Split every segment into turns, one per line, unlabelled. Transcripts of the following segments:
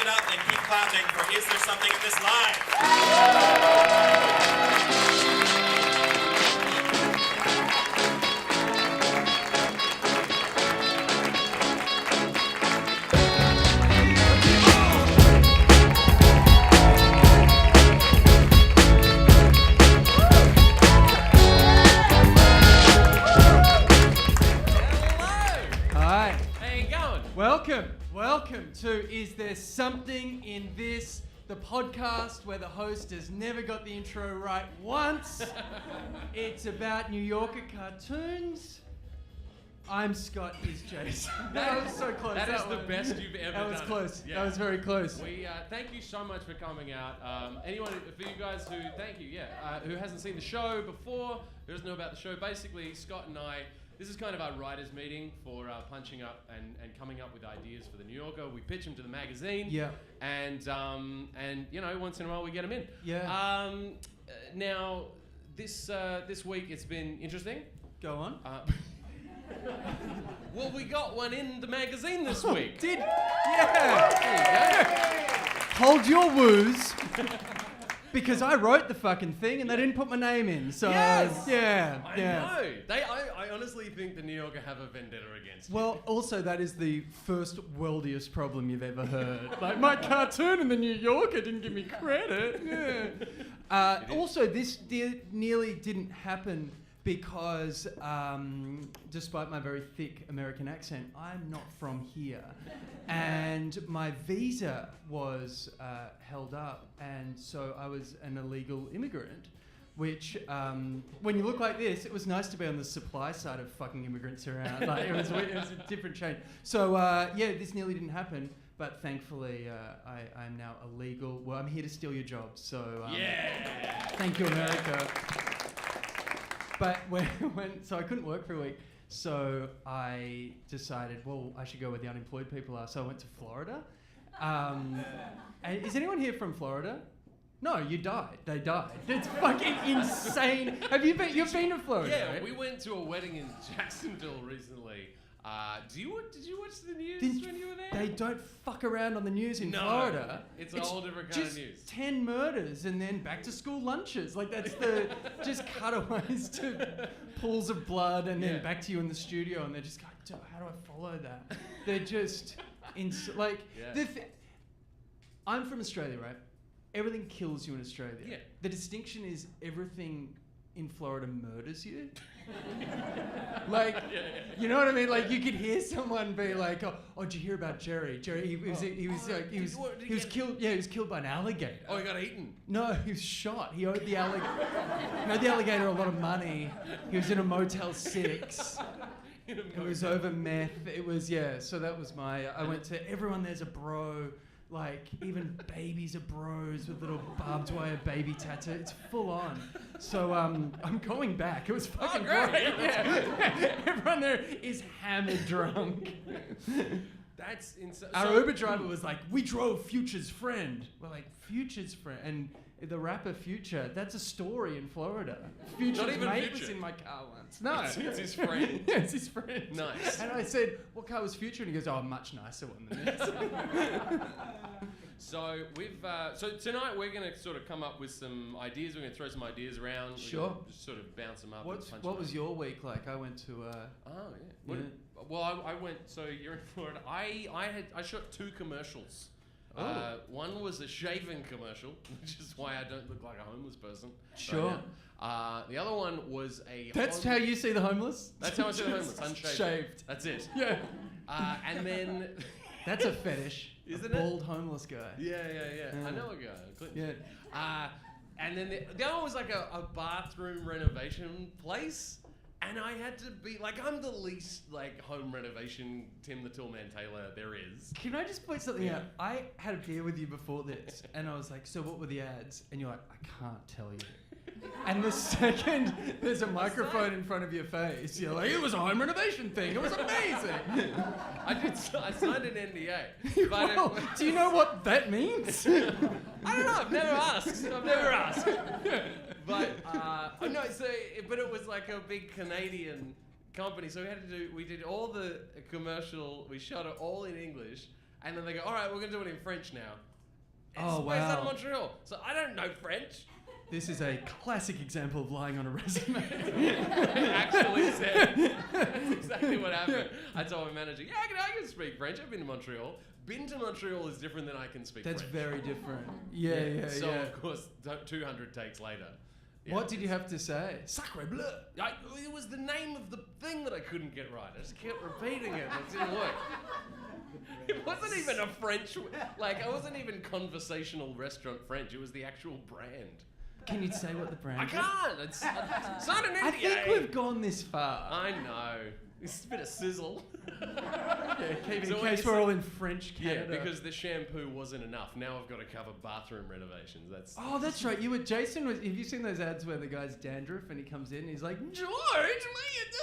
up and keep clapping for Is There Something in This Life?
Welcome to Is There Something in This, the podcast where the host has never got the intro right once. It's about New Yorker cartoons. I'm Scott, he's Jason. That was so close.
That is the best you've ever done.
That was close.
Yeah.
That was very close.
We thank you so much for coming out. Anyone, for you guys who, thank you, who hasn't seen the show before, who doesn't know about the show, basically Scott and I, this is kind of our writers' meeting for punching up and coming up with ideas for the New Yorker. We pitch them to the magazine.
Yeah.
And you know, once in a while we get them in.
Yeah.
Now, this week it's been interesting.
Go on.
Well, we got one in the magazine this week.
Yeah.
There you go.
Hold your woos. Because I wrote the fucking thing and they didn't put my name in, so
yes!
yeah.
I know. I honestly think the New Yorker have a vendetta against you.
Well, also that is the first worldiest problem you've ever heard. Like my cartoon in the New Yorker didn't give me credit. Yeah. Also, this nearly didn't happen because, despite my very thick American accent, I'm not from here. And my visa was held up, and so I was an illegal immigrant, which, when you look like this, it was nice to be on the supply side of fucking immigrants around. Like, it was a different chain. So, this nearly didn't happen. But thankfully, I'm now illegal. Well, I'm here to steal your jobs, so thank you, America. But so I couldn't work for a week, so I decided, well, I should go where the unemployed people are. So I went to Florida. And is anyone here from Florida? No, you died. They died. It's fucking insane. You've been to Florida?
Yeah,
right?
we went to a wedding in Jacksonville recently. Did you watch the news when you were there?
They don't fuck around on the news in Florida.
It's a whole different kind of news.
Just 10 murders and then back to school lunches. Like that's the just cutaways to pools of blood and then back to you in the studio and they're just going, dude, how do I follow that? They're just I'm from Australia, right? Everything kills you in Australia.
Yeah.
The distinction is everything in Florida murders you. Like, you know what I mean? Like, you could hear someone be like, "Oh, did you hear about Jerry? Jerry, he was killed. Yeah, he was killed by an alligator.
Oh, he got eaten.
No, he was shot. He owed the alligator a lot of money. He was in a Motel 6. It was over meth. It was So that was I went to everyone. There's a bro. Like, even babies are bros with little barbed wire baby tattoo. It's full on. So, I'm going back. It was fucking great. Yeah. Everyone there is hammered drunk.
That's insane.
Our Uber driver was like, we drove Future's friend. We're like, Future's friend? And the rapper Future, that's a story in Florida. Future's mate was in my car once. No.
It's his friend.
Yeah, it's his friend.
Nice.
And I said, what car was Future? And he goes, oh, a much nicer one than this.
So so tonight we're going to sort of come up with some ideas. We're going to throw some ideas around.
Sure.
Just sort of bounce them up.
What was your week like? I went to...
Well, I went... So you're in Florida. I shot 2 commercials. One was a shaving commercial, which is why I don't look like a homeless person.
Sure.
Right, the other one was a...
That's how you see the homeless?
That's how I see the homeless, unshaved.
Shaved.
That's it.
Yeah.
And then...
That's a fetish.
Isn't
a bald homeless guy.
Yeah. I know a guy. Clinton.
Yeah.
And then the other one was like a bathroom renovation place. And I had to be like, I'm the least like home renovation Tim the Toolman Taylor there is.
Can I just point something out? I had a beer with you before this, and I was like, so what were the ads? And you're like, I can't tell you. And the second there's a microphone in front of your face, you're like, it was a home renovation thing. It was amazing.
I signed an NDA.
Well, do you know what that means?
I don't know. I've never asked. But no. But it was like a big Canadian company, so we did all the commercial. We shot it all in English. and then they go, all right, we're going to do it in French now.
Oh,
Where's that in
wow.
Montreal? So I don't know French.
This is a classic example of lying on a resume.
Actually said. That's exactly what happened. I told my manager, yeah, I can speak French. I've been to Montreal. Been to Montreal is different than I can speak
That's
French.
very different. Yeah.
So, of course, 200 takes later. Yeah,
What did you have to say? Sacre bleu.
It was the name of the thing that I couldn't get right. I just kept repeating it. It didn't work. It wasn't even a French, like, it wasn't even conversational restaurant French. It was the actual brand.
Can you say what the brand
I
is?
can't. It's not an NDA.
I think we've gone this far.
I know. It's a bit of sizzle.
In
So when
case
you
we're
say-
all in French Canada.
Yeah, because the shampoo wasn't enough. Now I've got to cover bathroom renovations.
Oh, that's right. Jason was. Have you seen those ads where the guy's dandruff and he comes in and he's like, George, what are you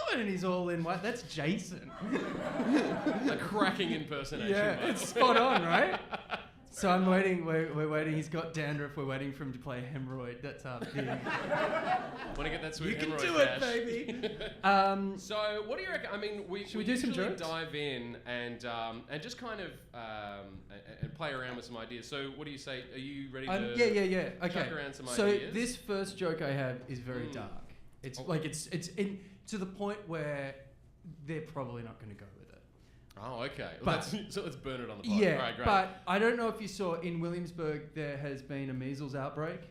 doing? And he's all in white. That's Jason.
a cracking impersonation.
Yeah,
mate.
it's spot on, right? So I'm waiting. We're waiting. He's got dandruff. We're waiting for him to play hemorrhoid. That's our thing.
Want to get that sweet
You can
hemorrhoid
do it,
cash.
baby.
So, what do you reckon? I mean, we
we do some
usually
jokes?
dive in and just kind of and play around with some ideas. So, what do you say? Are you ready to?
Yeah. Okay.
chuck around some
so
ideas?
this first joke I have is very dark. It's like it's in to the point where they're probably not going to go with it.
Oh, okay.
But-
So let's burn it on the pod.
Yeah,
All right, great.
but I don't know if you saw in Williamsburg there has been a measles outbreak.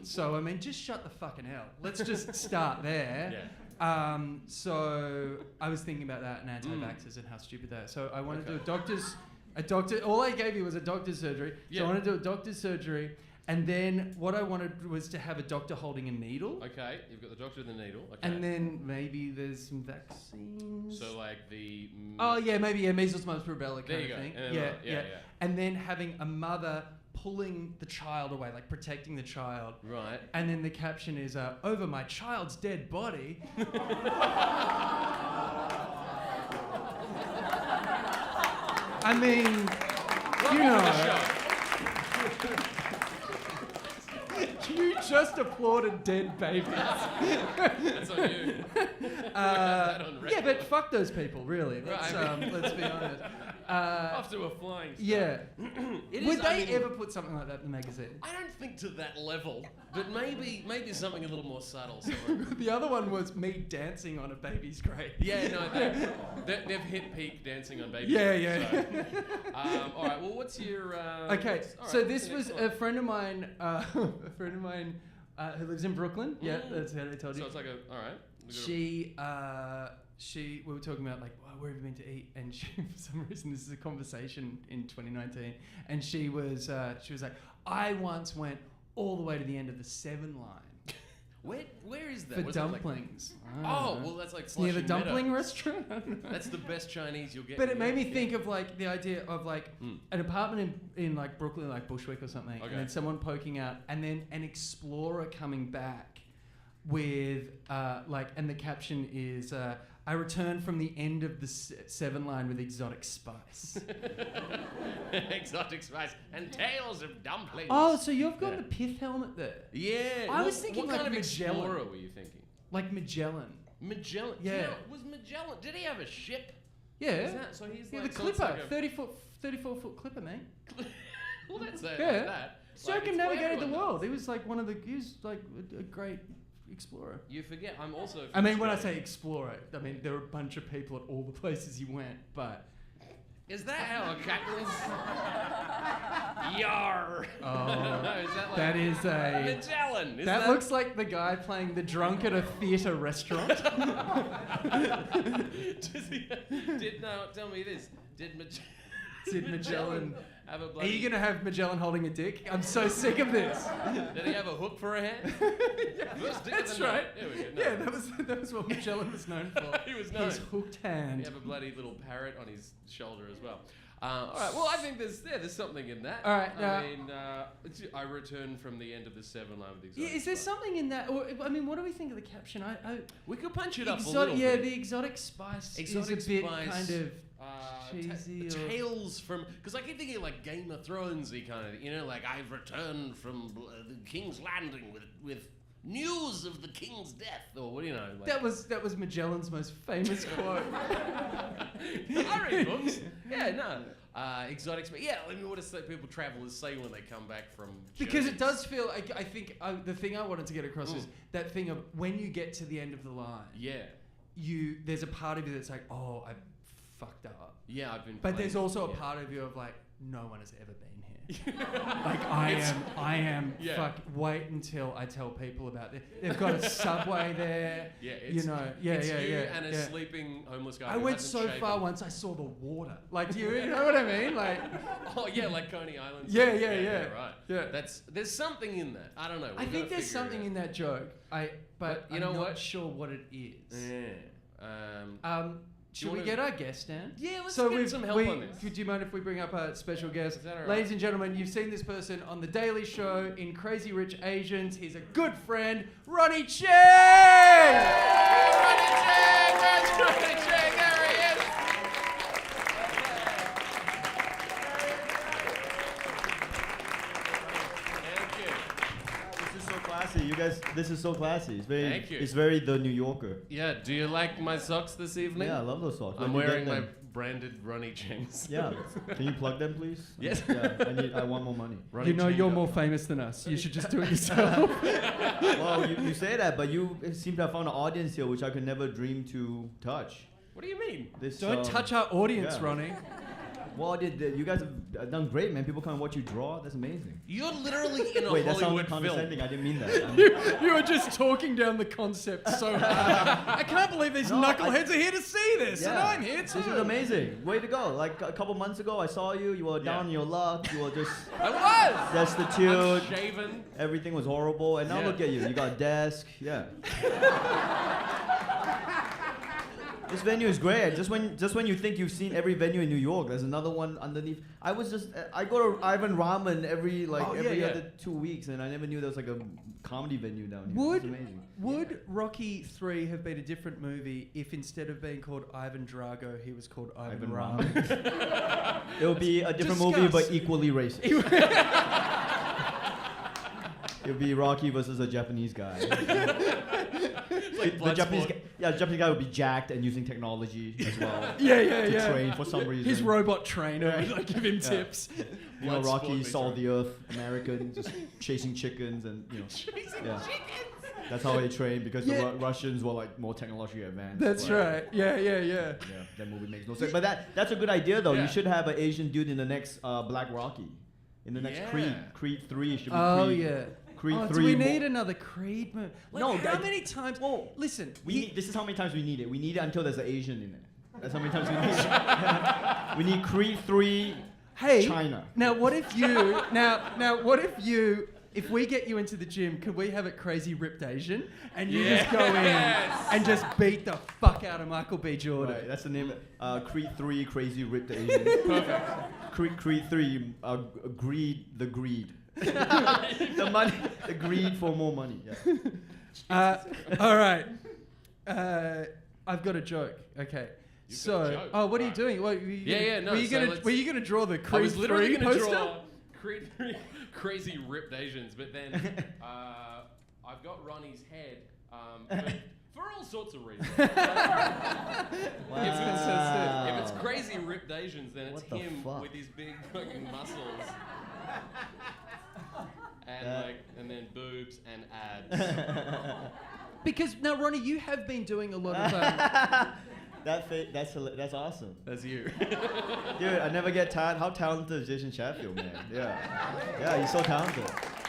So I mean, just shut the fucking hell. Let's just start there.
Yeah.
So I was thinking about that and anti-vaxxers and how stupid that is. So I want to do a doctor. All I gave you was a doctor's surgery.
Yeah.
So I want to do a doctor's surgery, and then what I wanted was to have a doctor holding a needle.
Okay, you've got the doctor with the needle. Okay.
And then maybe there's some vaccines.
So like the.
Oh yeah, maybe measles, mumps, rubella
There
kind
you
of
go.
thing.
And then yeah.
And then having a mother pulling the child away, like protecting the child.
Right.
And then the caption is over my child's dead body. I mean, you know. You just applauded dead babies.
That's on you. That on
Yeah,
record.
but fuck those people, really. Let's,
Right.
let's be honest.
Off to a flying start.
Yeah.
It
Would
is,
they
I mean,
ever put something like that in the magazine?
I don't think to that level, but maybe something a little more subtle. Somewhere.
The other one was me dancing on a baby's grave.
Yeah, no, they've hit peak dancing on baby.
Yeah,
Girls,
yeah.
So. All right. Well, what's your?
Okay,
all
so
right,
this
the
was
next
a
one.
friend of mine, who lives in Brooklyn. Yeah, that's how I told you.
So it's like a. All right.
We were talking about like, where have you been to eat? And she, for some reason, this is a conversation in 2019, and she was like, I once went all the way to the end of the 7 line
Where is that?
for
Was it like-
dumplings.
oh, well, that's like
It's near the
Slushy Meadow.
dumpling restaurant.
That's the best Chinese you'll get.
But it
in
made me
there.
think of like the idea of like an apartment in like Brooklyn, like Bushwick or something,
Okay.
and then someone poking out, and then an explorer coming back with and the caption is I returned from the end of the 7 line with exotic spice.
Exotic spice and tales of dumplings.
Oh, so you've got
Yeah.
the pith helmet there,
Yeah.
I was thinking
what
like
kind of
Magellan.
explorer were you thinking?
like Magellan.
Magellan.
Yeah.
You know, was Magellan? Did he have a ship?
Yeah,
Is that, so he's
yeah,
like
the
so it's
clipper,
like a-
34-foot clipper, mate.
well, that's it.
Yeah.
Like that. Like,
Circumnavigated
it's
the
for
world. He was like he was like a great explorer.
You forget. I'm also.
I mean, when I say explorer, I mean there were a bunch of people at all the places he went, but
is that how a Cacklin's? Yar.
Oh,
No, is that like
that is a.
Magellan? Is
That looks like the guy playing the drunk at a theatre restaurant.
Tell me this. Did
Did Magellan?
have a
Are
bloody?
you gonna have Magellan holding a dick? I'm so sick of this.
Did he have a hook for a hand? First dick
That's
of the night.
right.
There we go. No.
Yeah, that was what Magellan was known for.
He was known.
His hooked
He
hand.
have a bloody little parrot on his shoulder as well. All right. Well, I think there's something in that.
All right,
I mean, I returned from the end of the 7 line with exotic.
Yeah, is there
spice.
something in that? Or I mean, what do we think of the caption?
We could punch it up a
exotic,
little
yeah,
bit.
the exotic spice
Exotic
is a bit
spice.
kind of
Ta-
cheesy or-
tales from, because I keep thinking like Game of Thronesy kind of, you know, like I've returned from the King's Landing with news of the King's death, or what do you know? Like,
that was Magellan's most famous quote.
I read books. Yeah, no. exotics. But yeah, I mean, what do people travelers say when they come back from?
Because it
journeys?
does feel. I think the thing I wanted to get across is that thing of when you get to the end of the line.
Yeah.
There's a part of you that's like, oh, I fucked up.
Yeah, I've been.
But there's also a
yeah.
part of you of like, no one has ever been here. Like I am.
Yeah.
Fuck. Wait until I tell people about it. They've got a subway there.
Yeah, it's,
you know. Yeah,
it's
yeah,
you
yeah.
and a
yeah.
sleeping homeless guy.
I
who
went
hasn't
so
shaven.
far once I saw the water. Like, do you know what I mean? Like,
Oh yeah, like Coney Island.
Yeah,
stuff.
yeah.
Right.
Yeah.
There's something in that. I don't know.
I think there's something in that joke. But
you
I'm
know
not
what?
sure what it is.
Yeah.
Should we get our guest, Dan?
Yeah, let's get some help on this.
Do you mind if we bring up our special guest?
Is that all right?
Ladies and gentlemen, you've seen this person on The Daily Show in Crazy Rich Asians. He's a good friend, Ronny Chieng!
Ronny Chieng! Where's Ronny Chieng? There he is! Thank you.
This is so classy. You guys, this is so classy. It's very,
Thank you.
It's very The New Yorker.
Yeah, do you like my socks this evening?
Yeah, I love those socks.
I'm
Where'd you
wearing
get
my
them?
branded Ronny Chiengs.
Yeah. Can you plug them, please?
Yes.
Yeah. I want more money.
Ronny
You know you're
Chieng.
more famous than us. You should just do it yourself.
Well, you say that, but you seem to have found an audience here which I could never dream to touch.
What do you mean?
This,
Don't touch our audience,
yeah.
Ronny.
Well, you guys have done great, man. People come and watch you draw. That's amazing.
You're literally in a
Wait, that
Hollywood
sounded
film.
condescending. I didn't mean that.
You were just talking down the concept so hard. I can't believe these
No,
knuckleheads are here to see this, and I'm here too.
This is amazing. Way to go. Like a couple months ago, I saw you. You were down on your luck. You were just
I was!
destitute.
Unshaven.
Everything was horrible. And now
Yeah.
look at you. You got a desk. Yeah. This venue is great. Just when you think you've seen every venue in New York, there's another one underneath. I go to Ivan Ramen every other 2 weeks, and I never knew there was like a comedy venue down here. It's amazing.
Would Rocky 3 have been a different movie if instead of being called Ivan Drago, he was called Ivan Ramen?
It would be a different movie, but
Discuss.
equally racist. It would be Rocky versus a Japanese guy. The Japanese guy would be jacked and using technology as well.
Yeah.
Train for some reason.
His robot trainer would like give him tips.
You know, Rocky
Bloodsport
saw
victory.
the earth, American, just chasing chickens and, you know.
Chasing
Yeah.
chickens!
That's how they trained because
Yeah.
the Russians were like more technologically advanced.
That's right. Yeah.
Yeah, that movie makes no sense. But that's a good idea though.
Yeah.
You should have an Asian dude in the next Black Rocky. In the next
Yeah.
Creed. Creed 3 should be
Oh
Creed.
yeah.
Creed
Oh,
3.
do we
mo-
need another Creed movie? Like,
No,
how
that-
many times?
Whoa.
Listen,
This is how many times we need it. We need it until there's an Asian in it. That's how many times we need it. We need Creed 3
hey,
China.
Now what if you? now what if you? If we get you into the gym, could we have it Crazy Ripped Asian and you just go in
Yes.
and just beat the fuck out of Michael B. Jordan?
Right, that's the name. Creed 3 Crazy Ripped Asian.
Perfect.
Creed 3 Greed the Greed. The money, the greed for more money. Yeah.
All right. I've got a joke. Okay.
You've got a joke.
Oh, what are you
Right.
doing? What,
No.
Were you gonna draw the Creed
I was literally
3
going to
poster?
draw Creed 3 Crazy Ripped Asians, but then I've got Ronnie's head for all sorts of reasons. If it's Crazy Ripped Asians, then it's
What the
him
fuck?
with his big fucking muscles. And and then boobs and abs.
Because now, Ronnie, you have been doing a lot of.
That's awesome.
That's you.
Dude, I never get tired. How talented is Jason Chatfield, man? Yeah, he's so talented.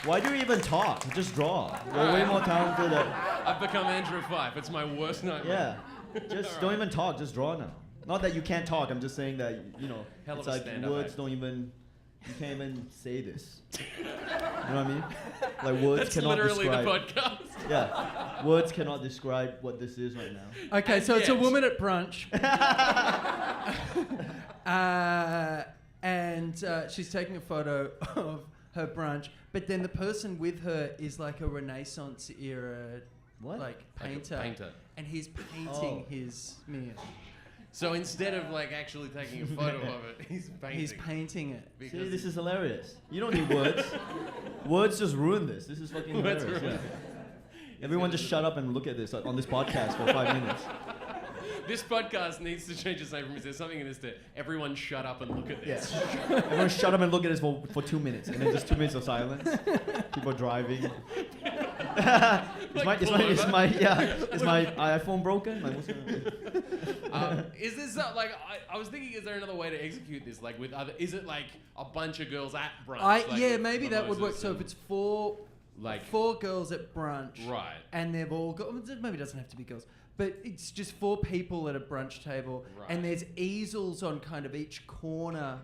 Why do you even talk? Just draw. You're way more talented than...
I've become Andrew Fife. It's my worst nightmare.
Yeah. Just don't even talk. Just draw now. Not that you can't talk. I'm just saying that, you know,
Hell
it's
of a
like
stand-up
words
act.
don't even... You can't even say this. You know what I mean? Like words
That's
cannot
literally
describe...
the podcast.
Yeah. Words cannot describe what this is right now.
Okay, so it's a
Yes.
woman at brunch. And she's taking a photo of her brunch, but then the person with her is like a Renaissance era,
What?
like
Like a
painter,
painter.
and he's painting
Oh.
his meal.
So instead of like actually taking a photo of it, he's painting.
He's painting it.
Because
See, this is hilarious. You don't need words. Words just ruin this. This is fucking
Words
hilarious.
ruin
Yeah. Everyone just shut up and look at this on this podcast for 5 minutes.
This podcast needs to change its name from, is there something in this to everyone shut up and look at this?
Yeah. Everyone shut up and look at us for 2 minutes, and then just 2 minutes of silence. People driving. Is my iPhone broken? Like, what's going on?
Is this like I was thinking? Is there another way to execute this? Like with other? Is it like a bunch of girls at brunch?
Yeah, maybe that would work. So if it's four girls at brunch,
right,
and they've all got, maybe it doesn't have to be girls, but it's just 4 people at a brunch table,
right,
and there's easels on kind of each corner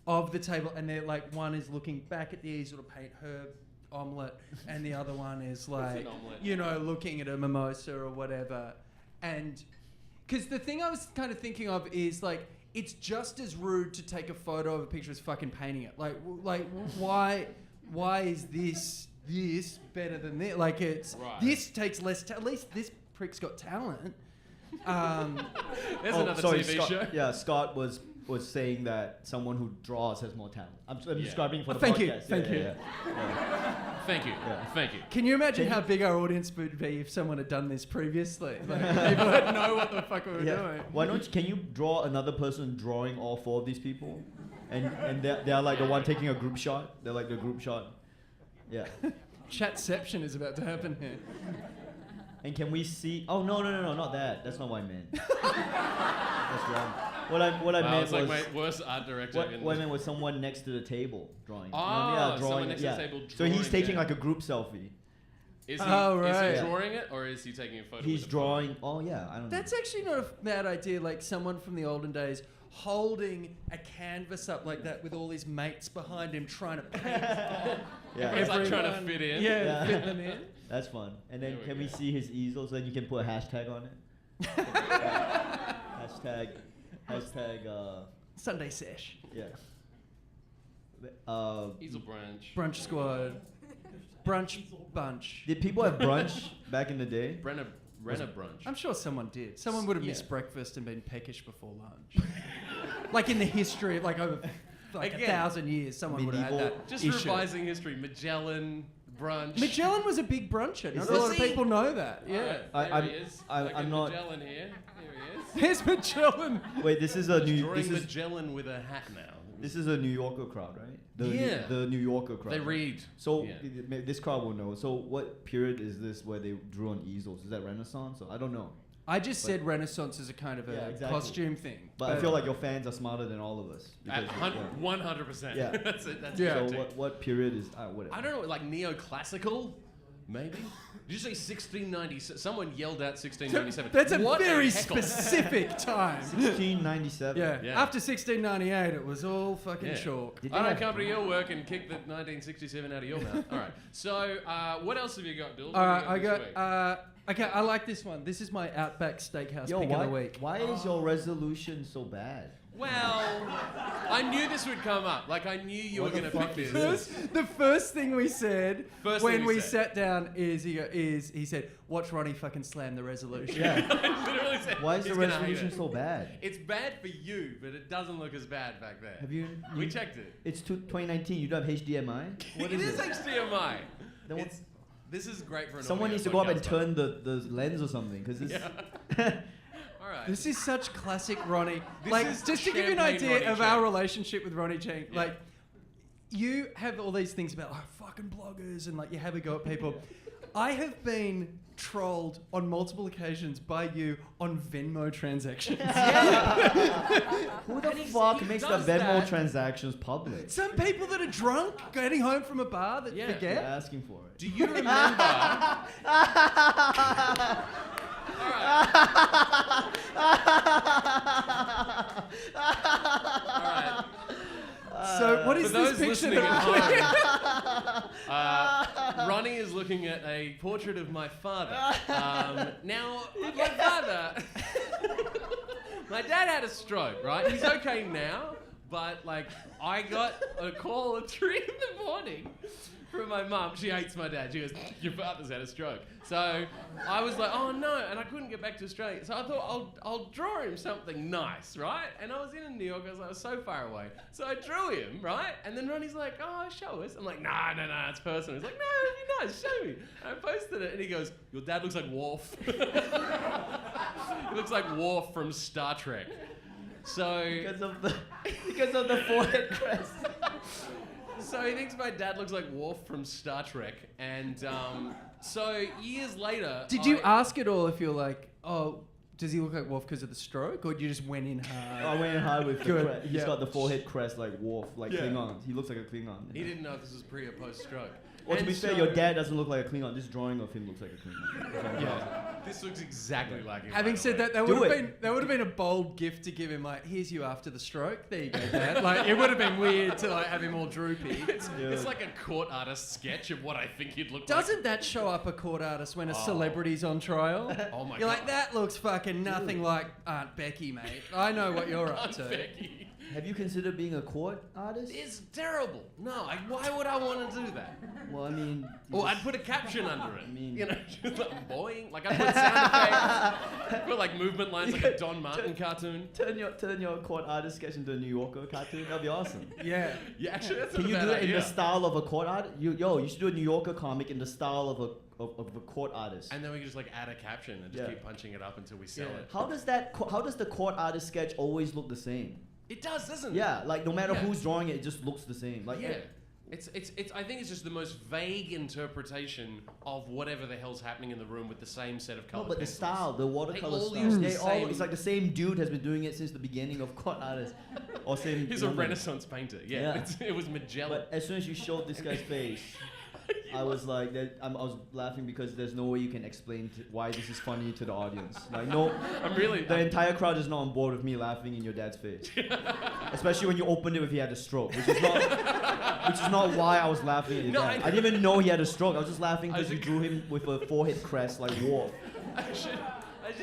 of the table, and they're like, one is looking back at the easel to paint her omelette, and the other one is like, looking at a mimosa or whatever. And because the thing I was kind of thinking of is like, it's just as rude to take a photo of a picture as fucking painting it. Like why is this better than this? Like this takes less. At least this prick's got talent.
There's another TV show.
Yeah, Scott was saying that someone who draws has more talent. I'm describing for the
Thank
podcast.
Thank you.
Thank you.
Can you imagine how big our audience would be if someone had done this previously? Like, people would know what the fuck we were doing.
Why don't you, can you draw another person drawing all 4 of these people? And they're like the one taking a group shot. They're like the group shot. Yeah.
Chatception is about to happen here.
And can we see? Oh no, not that. That's not what I meant. That's wrong. What I meant
it's
was
like my worst art director.
What I meant was someone next to the table drawing.
Drawing. Someone next to the table drawing.
So he's taking like a group selfie.
Is he drawing it, or is he taking a photo?
He's drawing. Oh yeah, I don't know.
That's actually not a bad idea. Like someone from the olden days holding a canvas up like that with all his mates behind him trying to paint.
Everyone's like trying to fit in.
Yeah, fit them in.
That's fun. And then can we see his easel so then you can put a hashtag on it? Hashtag
Sunday sesh.
Yeah.
Easel brunch.
Brunch squad. Brunch bunch.
Did people have brunch back in the day?
Brenna brunch.
I'm sure someone did. Someone would have missed breakfast and been peckish before lunch. Like in the history of over 1,000 years, someone would have had that.
Just revising history. Magellan brunch.
Magellan was a big bruncher. Not a lot of people know that. Yeah.
There he is.
I'm not.
Magellan here. Here he is.
Here's Magellan.
Wait, this is a new.
Drawing Magellan with a hat now.
This is a New Yorker crowd, right? The New Yorker crowd.
They read.
So this crowd will know. So what period is this where they drew on easels? Is that Renaissance? I don't know.
I just said Renaissance is a kind of a costume thing.
But I feel like your fans are smarter than all of us.
100%.
Yeah.
That's it.
So what period is... whatever.
I don't know, like neoclassical? Maybe? Did you say 1697? Someone yelled out 1697.
That's a very specific time.
1697.
Yeah. After 1698, it was all fucking chalk.
I don't come to your work and kick the 1967 out of your mouth. All right. So, what else have you got, Bill?
All right, I got... okay, I like this one. This is my Outback Steakhouse pick of the week.
Why is your resolution so bad?
Well, I knew this would come up. Like, I knew you were going to pick this.
The first thing we said when we sat down is he said, watch Ronnie fucking slam the resolution.
Yeah.
I literally said,
why is the resolution so bad?
It's bad for you, but it doesn't look as bad back there.
Have you?
We checked it.
It's 2019. You don't have HDMI? What is it?
It is HDMI. This is great for an
Someone needs to go up and turn the lens or something, because this...
All right.
This is such classic Ronny.
This is
just to give you an idea of our relationship with Ronny Chieng.
Yeah.
Like, you have all these things about fucking bloggers and like you have a go at people. I have been trolled on multiple occasions by you on Venmo transactions.
Who the fuck makes the Venmo transactions public?
Some people that are drunk, getting home from a bar that
They're
forget.
asking for it.
Do you remember? All right. All right.
So what is
For those
this picture
listening
that
at home, Ronny is looking at a portrait of my father. Now, my father, my dad had a stroke, right? He's okay now, but like I got a call at 3 in the morning from my mum. She hates my dad. She goes, your father's had a stroke. So I was like, oh no, and I couldn't get back to Australia. So I thought I'll draw him something nice, right? And I was in New York. I was so far away. So I drew him, right? And then Ronnie's like, oh, show us. I'm like, no, it's personal. He's like, no, it'd be nice. Show me. And I posted it, and he goes, your dad looks like Worf. He looks like Worf from Star Trek. So
because of the forehead crest.
So he thinks my dad looks like Worf from Star Trek, and so years later,
Did you ask at all if you're like, oh, does he look like Worf because of the stroke, or you just went in hard?
I went in hard with the
Good.
crest. He's got the forehead crest like Worf, like Klingon. He looks like a Klingon.
He didn't know if this was pre or post stroke.
Well, to
And
be fair,
so-
your dad doesn't look like a Klingon. This drawing of him looks like a Klingon.
Yeah, this looks exactly like him.
Having
by the
said
way.
that,
Do
that would have been a bold gift to give him. Like, here's you after the stroke. There you go, Dad. Like, it would have been weird to like have him all droopy.
It's like a court artist sketch of what I think he'd look like.
Doesn't that show up a court artist when a celebrity's on trial?
Oh my
You're
God.
like, that looks fucking nothing like Aunt Becky, mate. I know what you're up to.
Becky.
Have you considered being a court artist?
It's terrible. No, why would I want to do that?
Well, I mean...
Or I'd put a caption under it.
I mean-
you know, just like boing. Like I'd put sound effects. Put like movement lines like a Don Martin cartoon.
Turn your court artist sketch into a New Yorker cartoon. That'd be awesome.
Yeah.
Yeah, actually, that's
Can
not
you
a
do
bad
it in
idea.
the style of a court artist? You should do a New Yorker comic in the style of a court artist.
And then we can just like add a caption and just
Yeah.
keep punching it up until we sell it.
How does the court artist sketch always look the same?
It does, doesn't it?
Yeah, like no matter
Yeah.
who's drawing it, it just looks the same. Like
Yeah. It's I think it's just the most vague interpretation of whatever the hell's happening in the room with the same set of
no,
colors.
but the style, the watercolor
all
style,
use the same-
it's like the same dude has been doing it since the beginning of court artists. Or same.
He's
you
a
know,
Renaissance painter. Yeah,
Yeah.
it was Magellan.
But as soon as you showed this guy's face, I was like, I was laughing because there's no way you can explain why this is funny to the audience. Like, no, the entire crowd is not on board with me laughing in your dad's face. Especially when you opened it if he had a stroke, which is not why I was laughing at his
No,
dad.
I
I didn't even know he had a stroke. I was just laughing because
I
you
should-
drew him with a forehead crest like Worf
I should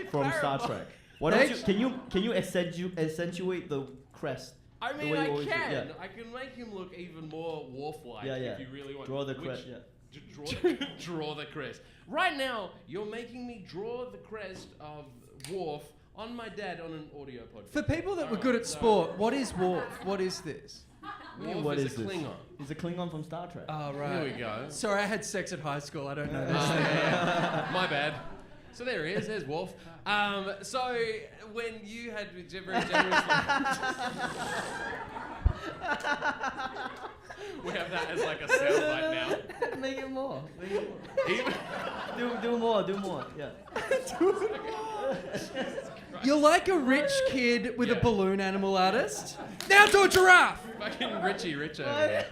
from Star
clarify.
Trek. Why don't you? Can you accentuate the crest?
I
the
mean,
way you
I
always do?
can.
Yeah.
I can make him look even more Worf-like
Yeah, yeah.
if you really want.
Draw the
Which-
crest. Yeah.
Draw the crest. Right now, you're making me draw the crest of Worf on my dad on an audio podcast.
For people that were
Alright,
good at
so-
sport, what is Worf? What is this?
Worf
What
is
is
a
this?
Klingon.
He's a Klingon from Star Trek.
Oh, right.
Here we go.
Sorry, I had sex at high school. I don't know this.
My bad. So there he is. There's Worf. So when you had very generously, we have that as like a soundbite now.
Make it more.
Even-
Do more. Yeah.
You're like a rich kid with a balloon animal artist. Now to a giraffe.
Fucking Richie Rich over here.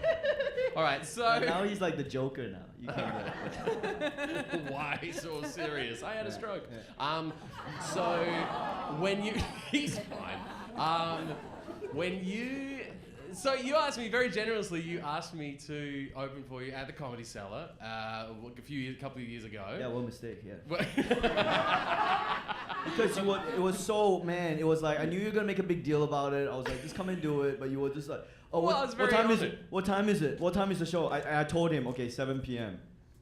All right, so
Now he's like the Joker now. You can't
why so serious? I had a stroke. So when you, he's fine. When you, so you asked me very generously. You asked me to open for you at the Comedy Cellar a couple of years ago.
Yeah, one mistake. Yeah.
Well-
Because it was so, man, it was like, I knew you were going to make a big deal about it. I was like, just come and do it. But you were just like, oh,
Well, I was
what
very
time is
honest.
it? What time is it? What time is the show? I told him, okay, 7 p.m.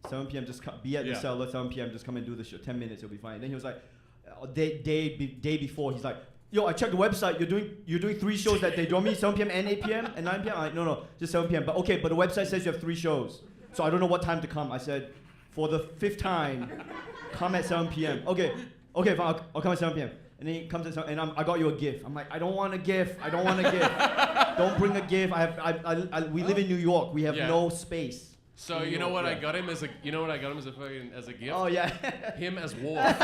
7 p.m., just be at the
Yeah.
cellar, 7 p.m., just come and do the show. 10 minutes, it'll be fine. Then he was like, day before, he's like, yo, I checked the website. You're doing 3 shows that day. Do you want me 7 p.m. and 8 p.m. and 9 p.m.? I'm like, no, just 7 p.m. But okay, but the website says you have 3 shows. So I don't know what time to come. I said, for the 5th time, come at 7 p.m. Okay, fine, I'll come at 7 p.m. And then he comes at 7, and I got you a gift. I'm like, I don't want a gift. Don't bring a gift. We live in New York. We have
Yeah.
no space.
So
in New
you know
York,
what I
yeah.
got him as a as a gift?
Oh yeah.
Him as Worf.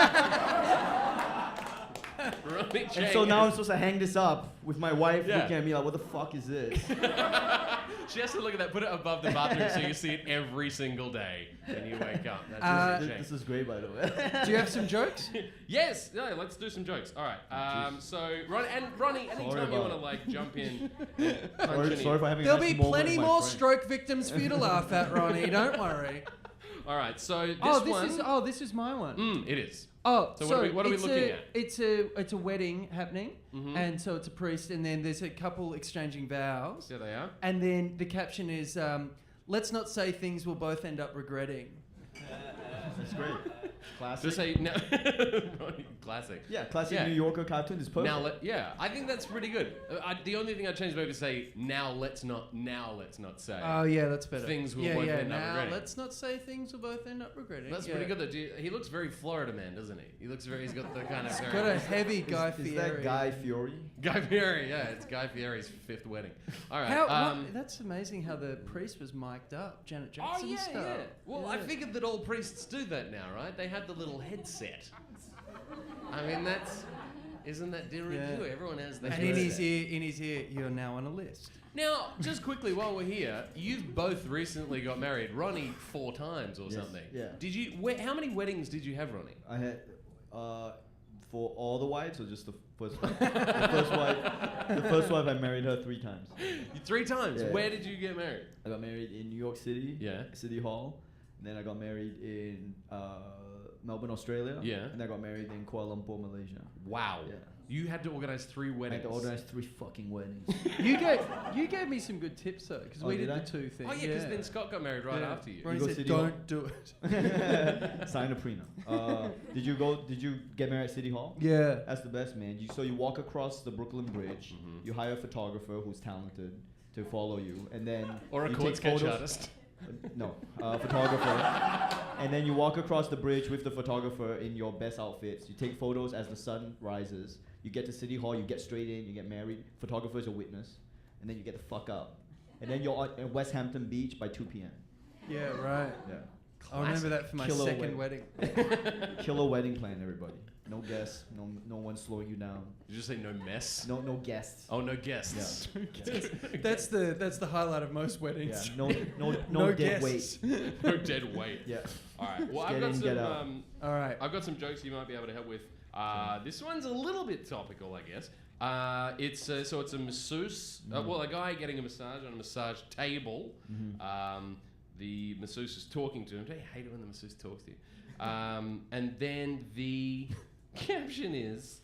Ronny Chieng.
And so now I'm supposed to hang this up with my wife
Yeah.
looking at me like, what the fuck is this?
She has to look at that, put it above the bathroom so you see it every single day when you wake up. That's Ronny Chieng.
This is great, by the way.
Do you have some jokes?
Yes, yeah, let's do some jokes. All right. So Ronnie, anytime you want to like jump in, and punch any-
Sorry for having a
There'll
nice
be
moment
plenty
with my
more
friend.
stroke victims for you to laugh at, Ronnie. Don't worry.
All right. So this
This is my one.
it is.
Oh,
So
so
what are we
it's
looking
a,
at?
It's a wedding happening, and so it's a priest, and then there's a couple exchanging vows,
There they are.
and then the caption is, "Let's not say things we'll both end up regretting."
That's great. Classic.
Just say no. Classic.
Yeah, classic
Yeah.
New Yorker cartoon is perfect.
Now, I think that's pretty good. The only thing I'd change maybe to say now let's not say.
Oh yeah, that's better.
Things we'll
yeah,
both
yeah.
end up
Now
regretting.
let's not say things we'll both end up regretting.
That's
yeah.
pretty good. He looks very Florida man, doesn't he? He looks very. He's got the kind of.
Got a heavy Guy
is
Fieri.
that Guy Fieri?
Guy Fieri, yeah, it's Guy Fieri's 5th wedding. All right.
That's amazing how the priest was mic'd up, Janet
Oh
Jackson
yeah,
style.
yeah. Well, I figured that all priests do that now, right? They have the little headset. I mean, isn't that different
Yeah.
too? Everyone has the
And
headset.
in his ear, you're now on a list.
Now, just quickly while we're here, you've both recently got married. Ronny 4 times or
Yes,
something.
yeah.
Did you? How many weddings did you have, Ronny?
I had for all the wives or just the first wife? The first wife I married her 3 times.
3 times.
Yeah.
Where did you get married?
I got married in New York City,
Yeah.
City Hall. And then I got married in Melbourne, Australia.
Yeah.
And I got married in Kuala Lumpur, Malaysia.
Wow.
Yeah.
You had to organize 3
I
weddings.
had to organize 3 fucking weddings.
You gave me some good tips though, because
Oh,
we
did
did
I?
the 2 things.
Oh yeah, because then Scott got married right after you.
Ronnie
go
said,
City Hall?
"Don't do it."
Sign a prenup. Did you get married at City Hall?
Yeah.
That's the best, man. So you walk across the Brooklyn Bridge.
Mm-hmm.
You hire a photographer who's talented to follow you, and then
Or a
you
court
take
sketch
photos.
artist.
No, photographer. And then you walk across the bridge with the photographer in your best outfits. You take photos as the sun rises. You get to City Hall, you get straight in, you get married. Photographer's a witness. And then you get the fuck up. And then you're at West Hampton Beach by 2 p.m.
Yeah, right.
Yeah.
I remember that for my
Killer
second wedding.
Killer wedding plan, everybody. No guests, no one slowing you down.
Did you just say no mess?
No guests.
Oh, no guests.
Yeah.
That's the highlight of most weddings.
Yeah. No
No
dead
guests.
weight.
No dead weight.
Yeah.
All right. Well,
Just
I've
get
got
in, get out.
some.
All right.
I've got some jokes you might be able to help with. This one's a little bit topical, I guess. It's a masseuse. Well, a guy getting a massage on a massage table. The masseuse is talking to him. Don't you hate it when the masseuse talks to you? And then the caption is,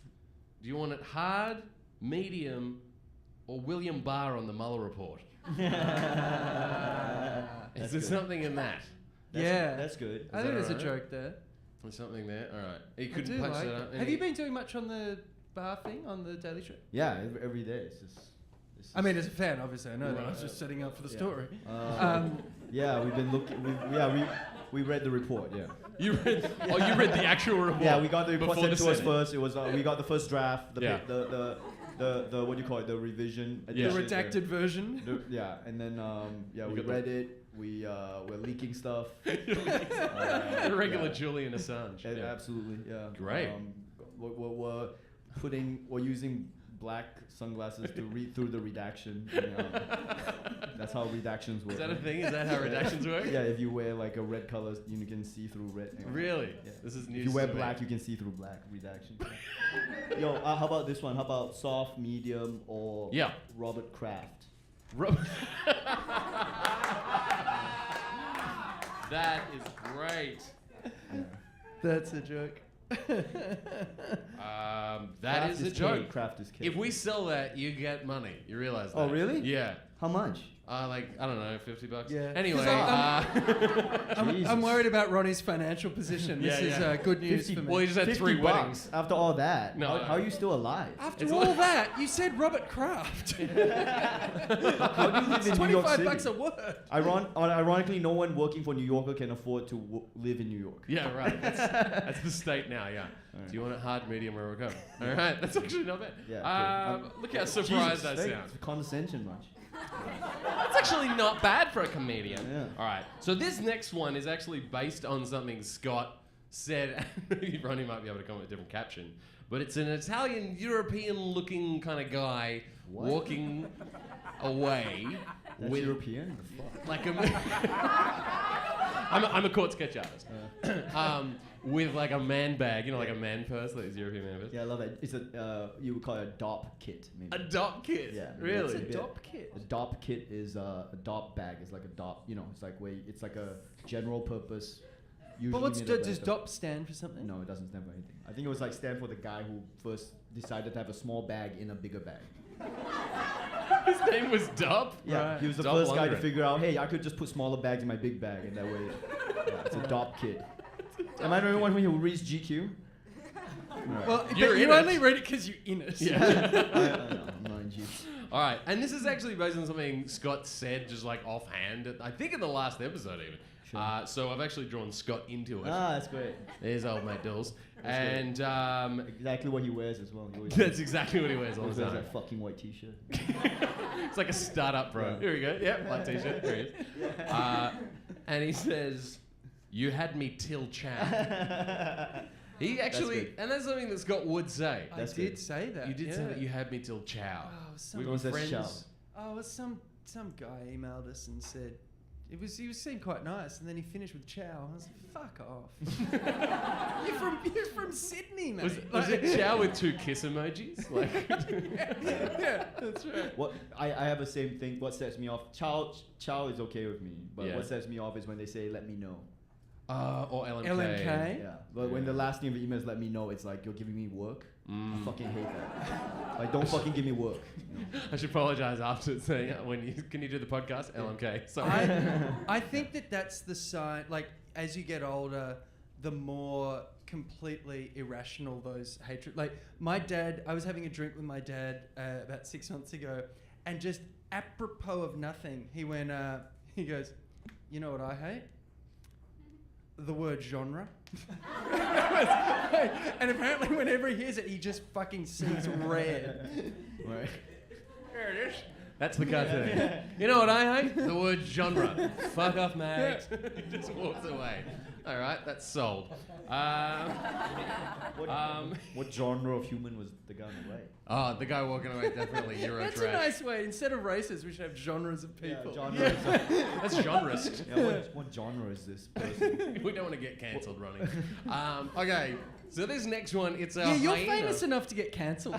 "Do you want it hard, medium, or William Barr on the Mueller report?" Is there
good.
something in that?
That's good.
I think
that
there's a
alright?
joke there.
There's something there. All right. You
I
couldn't
do
punch
like
that
it.
up.
Have you been doing much on the bar thing on the Daily Show?
Yeah, every day. It's just.
I mean, as a fan, obviously, I know that. I was just setting up for the
Yeah.
story.
Yeah, we've been looking. We read the report. Yeah.
You read? Oh, you read the actual report.
Yeah, we got the report
before
sent
the
to us
Senate.
first. It was we got the first draft.
Yeah.
The what do you call it? The revision.
Yeah.
The
edition,
redacted version.
Yeah, and then
We
we
got the-
read it. We're leaking stuff.
The regular
yeah.
Julian Assange.
Yeah,
Yeah.
absolutely, yeah.
Great.
We're using black sunglasses to read through the redaction. That's how redactions work.
Is that a thing? Is that how redactions work?
Yeah, if you wear like a red color, you can see through red.
Really?
Yeah.
This is news.
If you wear
to me.
black, you can see through black redaction. Yo, how about this one? How about soft, medium, or
Yeah.
Robert Kraft?
That is great.
That's a joke.
That is a joke.
Kraft is king.
If we sell that, you get money. You realize that?
Oh, really?
Yeah.
How much?
Like, I don't know, $50?
Yeah.
Anyway.
'Cause I'm
Jesus.
worried about Ronnie's financial position. This
Yeah,
is
yeah.
good news
50
for me.
well, he just had
50
3
bucks
weddings.
after all that.
No,
how are you still alive?
After
It's
all
like-
that, you said Robert Kraft.
How do you live in New York
25
City?
bucks a word.
Ironically, no one working for New Yorker can afford to live in New York.
Yeah, right. That's the state now, yeah.
Alright.
Do you want it hard, medium, or recover? All right, that's actually not bad.
Yeah,
Look how surprised
Jesus,
that
thank-
sounds.
Condescension much.
That's actually not bad for a comedian.
Yeah.
All right, so this next one is actually based on something Scott said. Ronnie might be able to come up with a different caption, but it's an Italian, European-looking kind of guy
What?
walking away
That's
with
European? The fuck?
like I'm a court sketch artist. With like a man bag, like a man purse, like his European man purse.
Yeah, I love it. It's you would call it a DOP kit, maybe.
A dop kit.
Yeah.
Really?
It's a DOP kit.
A DOP kit is a DOP bag. It's like a DOP. It's like it's like a general purpose.
But what's
made of
does
like
DOP stand for something?
No, it doesn't stand for anything. I think it was like stand for the guy who first decided to have a small bag in a bigger bag.
His name was Dop?
Yeah,
Right.
he was the
Dolph
first guy to
Lundgren.
figure out, hey, I could just put smaller bags in my big bag, and that way, yeah, it's a DOP kit. Am I the only one who reads GQ?
Well,
You're
but
in
you
it.
only read it because you're in it.
Yeah.
I'm not in GQ.
All right, and this is actually based on something Scott said, just like offhand. I think in the last episode even.
Sure.
So I've actually drawn Scott into it.
Ah, that's great.
There's old mate Dills, and
Exactly what he wears as well. He always
that's exactly what he wears all
wears
the time.
that fucking white t-shirt.
It's like a startup, bro.
Yeah.
Here we go. Yep, black t-shirt. There he is. And he says, "You had me till chow." He actually,
good.
and that's something that Scott would say.
I
That's
did
good.
say that.
You did
yeah.
say that you had me till chow.
Oh,
We
some,
were
says
friends.
chow?
oh, some guy emailed us and said he seemed quite nice, and then he finished with chow. I was like, fuck off. you're from Sydney, mate.
Was it chow with two kiss emojis? Like,
yeah, that's right.
What I have the same thing. What sets me off? Chow is okay with me, but
Yeah.
what sets me off is when they say "let me know."
or LMK.
LMK?
Yeah, but when the last thing of the email is "let me know," it's like you're giving me work. I fucking hate that. Like, don't fucking give me work.
I should apologize after saying can you do the podcast? LMK. Sorry.
I think that's the sign. Like, as you get older, the more completely irrational those hatred. Like, my dad, I was having a drink with my dad about 6 months ago, and just apropos of nothing, he went, he goes, "You know what I hate? The word genre." And apparently whenever he hears it, he just fucking sees red.
Right.
There it is. That's the cartoon. You know what I hate? The word genre. Fuck off, mate. He just walks away. All right, that's sold.
What genre of human was the guy on the right?
Oh, the guy walking away, definitely Euro
That's
trash.
a nice way. Instead of races, we should have genres of people.
genre.
That's genreist.
What genre is this person?
We don't want to get cancelled, Ronnie. Okay, so this next one, it's a
Yeah, you're
hyena.
famous enough to get cancelled.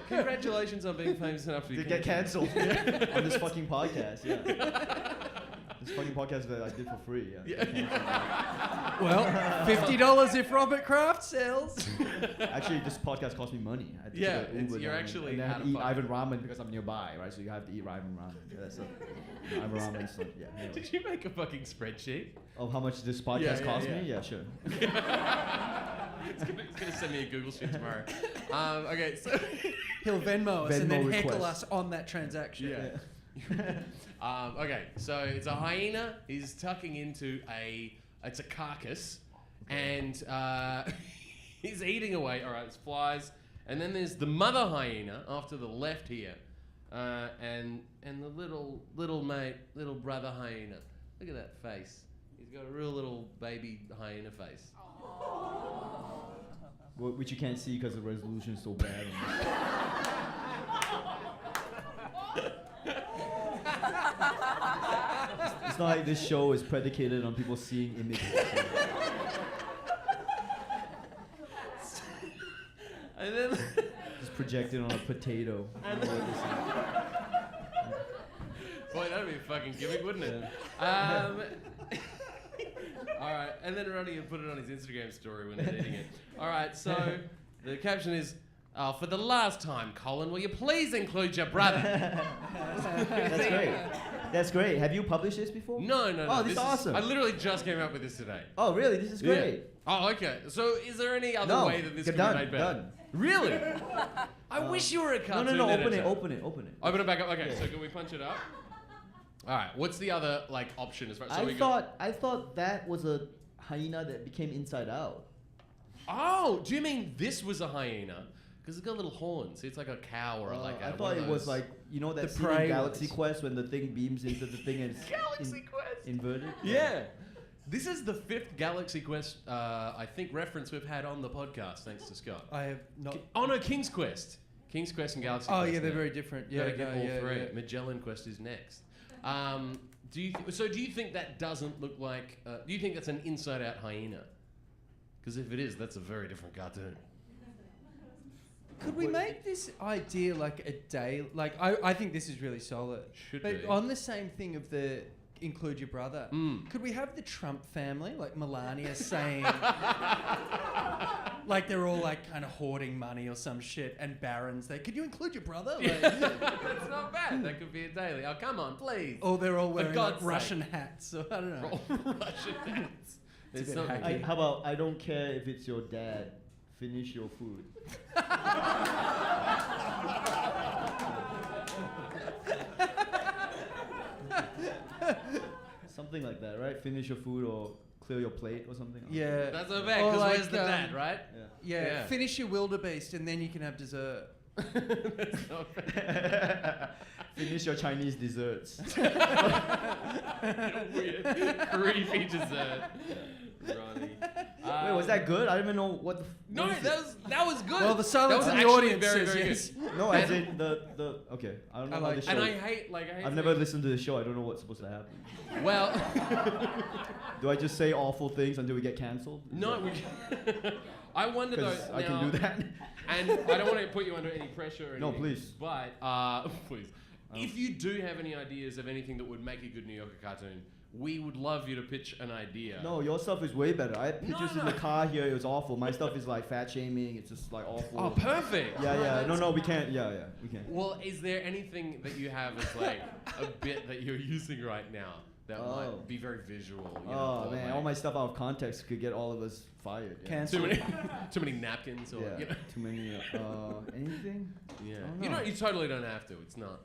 Congratulations on being famous enough to
To
be
get cancelled on this fucking podcast, yeah. This fucking podcast that I did for free, yeah.
Well, $50 if Robert Kraft sells.
Actually, this podcast cost me money. I had to
Yeah,
take an Uber
you're
down,
actually
and then I
out
had
of
to eat
pocket.
Ivan ramen because I'm nearby, right? So you have to eat Ivan ramen. Yeah, that's Ivan ramen. So, yeah. Anyway.
Did you make a fucking spreadsheet?
Oh, how much this podcast
Yeah,
cost
yeah.
me? Yeah, sure.
It's gonna send me a Google sheet tomorrow. Okay, so
He'll Venmo us and
Venmo
then heckle
request.
us on that transaction.
okay, so it's a hyena. He's tucking into it's a carcass, and he's eating away. All right, it's flies, and then there's the mother hyena off to the left here, and the little brother hyena. Look at that face. He's got a real little baby hyena face.
Which you can't see because the resolution is so bad. It's not like this show is predicated on people seeing images.
And then
Just projected on a potato.
boy, that'd be a fucking gimmick, wouldn't it? All right, and then Ronnie would put it on his Instagram story when he's eating it. All right, so the caption is, "For the last time, Colin, will you please include your brother?"
That's great. That's great. Have you published this before?
No.
Oh, this is awesome.
I literally just came up with this today.
Oh, really? This is great.
Yeah. Oh, okay. So is there any other
No,
way that this
get
could
done,
be made better?
done.
Really? I wish you were a
No,
cartoon
no,
editor.
open it.
Open it back up. Okay, so can we punch it up? All right. What's the other option as far? So
I thought that was a hyena that became Inside Out.
Oh, do you mean this was a hyena? Because it's got little horns. It's like a cow or like a.
I
one
thought
of
it was
those-
like, you know that
The
scene
prey
in Galaxy
ones.
Quest when the thing beams into the thing and it's
Galaxy Quest.
inverted?
Yeah. This is the 5th Galaxy Quest, I think, reference we've had on the podcast, thanks to Scott.
I have not.
Oh no, King's Quest. King's Quest and Galaxy
Oh
Quest.
yeah, they're very different. Yeah,
Gotta get
no,
all
yeah,
three.
yeah.
Magellan Quest is next. Do you think that doesn't look like? Do you think that's an inside-out hyena? Because if it is, that's a very different cartoon.
Could we make this idea like a day? Like I think this is really solid.
Should
but
be.
on the same thing of the include your brother.
Mm.
Could we have the Trump family, like Melania, saying, like they're all like kind of hoarding money or some shit, and Barron's there. Could you include your brother? Like,
That's not bad. That could be a daily. Oh, come on, please.
or they're all wearing like
God's sake.
Russian hats. Or I don't know.
Russian hats. It's
a bit
not.
hacky.
How about I don't care if it's your dad, finish your food. Something like that, right? Finish your food or clear your plate or something.
Yeah.
That's not bad,
Or
because
like,
where's the dad, right?
Yeah.
Yeah. Finish your wildebeest and then you can have dessert.
That's not bad.
Finish your Chinese desserts.
Weird, creepy dessert. Ronny.
Wait, was that good? I don't even know what the.
No,
what is
that was good.
Well, the silence
That
in
was
the
actually
audience
very,
says
very
yes.
good.
No, as in the. Okay, I don't know
I
how
like-
the show.
And I hate
I've never listened to the show. I don't know what's supposed to happen.
Well,
Do I just say awful things until we get cancelled? Is
no.
that-
I wonder though.
'cause I
now-
can do that.
And I don't want to put you under any pressure or
No,
anything.
please.
But please, if you do have any ideas of anything that would make a good New Yorker cartoon, we would love you to pitch an idea.
No, your stuff is way better. I had pictures
No.
in the car here. It was awful. My stuff is like fat shaming. It's just like awful.
Oh, perfect.
Yeah. No, we can't. Yeah, we can't.
Well, is there anything that you have as like a bit that you're using right now that
Oh.
might be very visual? You
Oh
know, for,
man,
like,
all my stuff out of context could get all of us fired. Yeah.
Cancel.
too many napkins or
Yeah.
you know.
Too many. Anything?
Yeah.
I don't
You
know.
know, you totally don't have to. It's not